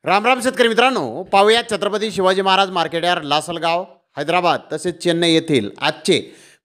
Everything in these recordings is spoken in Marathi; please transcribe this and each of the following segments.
राम राम शेतकरी मित्रांनो, पाहूया छत्रपती शिवाजी महाराज मार्केट यार्ड लासलगाव हैदराबाद तसेच चेन्नई येथील आजचे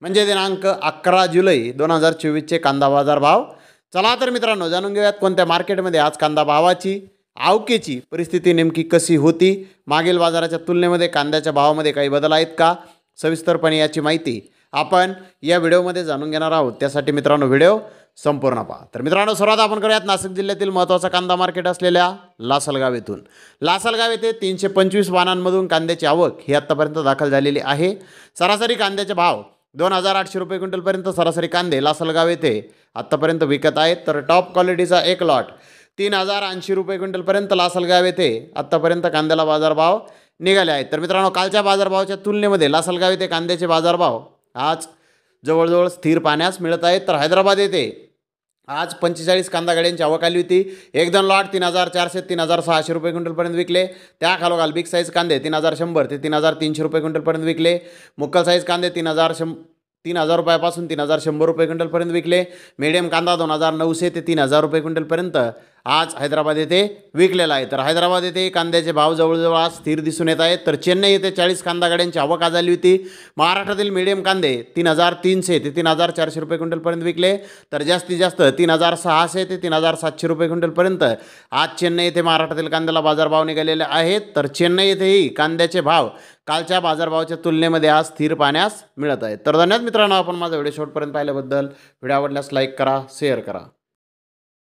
म्हणजे दिनांक 11 जुलै 2024चे कांदा बाजार भाव. चला तर मित्रांनो जाणून घेऊयात कोणत्या मार्केटमध्ये आज कांदा भावाची आवकेची परिस्थिती नेमकी कशी होती, मागील बाजाराच्या तुलनेमध्ये कांद्याच्या भावामध्ये काही बदल आहेत का, सविस्तरपणे याची माहिती आपण या व्हिडिओमध्ये जाणून घेणार आहोत. त्यासाठी मित्रांनो व्हिडिओ संपूर्ण पहा. तर मित्रांनो सर्वात आपण करूयात नाशिक जिल्ह्यातील महत्त्वाचा कांदा मार्केट असलेल्या लासलगाव येथून. लासलगाव येथे 325 वाहनांमधून कांद्याची आवक ही आत्तापर्यंत दाखल झालेली आहे. सरासरी कांद्याचे भाव 2800 रुपये क्विंटलपर्यंत सरासरी कांदे लासलगाव येथे आत्तापर्यंत विकत आहेत. तर टॉप क्वालिटीचा एक लॉट 3080 रुपये क्विंटलपर्यंत लासलगाव येथे आत्तापर्यंत कांद्याला बाजारभाव निघाले आहेत. तर मित्रांनो कालच्या बाजारभावाच्या तुलनेमध्ये लासलगाव येथे कांद्याचे बाजारभाव आज जवळजवळ स्थिर पाहण्यास मिळत आहेत. तर हैदराबाद येथे आज 45 कांदा गाड्यांची आवक आली होती. एक दोन लॉट 3400 3600 रुपये क्विंटलपर्यंत विकले. त्याखालोखाल बिग साईज कांदे 3100 ते 3300 रुपये क्विंटलपर्यंत विकले. मुक्कल साईज कांदे 3000 रुपयापासून 3100 रुपये क्विंटलपर्यंत विकले. मीडियम कांदा 2900 ते 3000 रुपये क्विंटलपर्यंत आज हैदराबाद येथे विकलेला आहे. तर हैदराबाद येथे कांद्याचे भाव जवळजवळ आज स्थिर दिसून येत आहेत. तर चेन्नई येथे 40 कांदा गाड्यांची आवक आज आली होती. महाराष्ट्रातील मीडियम कांदे 3300 ते 3400 रुपये क्विंटलपर्यंत विकले. तर जास्तीत जास्त 3600 ते 3700 रुपये क्विंटलपर्यंत आज चेन्नई येथे महाराष्ट्रातील कांद्याला बाजारभाव निघालेले आहेत. तर चेन्नई येथेही कांद्याचे भाव कालच्या बाजारभावाच्या तुलनेमध्ये आज स्थिर पाहण्यास मिळत आहेत. तर धन्यवाद मित्रांनो, आपण माझा व्हिडिओ शेवटपर्यंत पाहिल्याबद्दल. व्हिडिओ आवडल्यास लाईक करा, शेअर करा.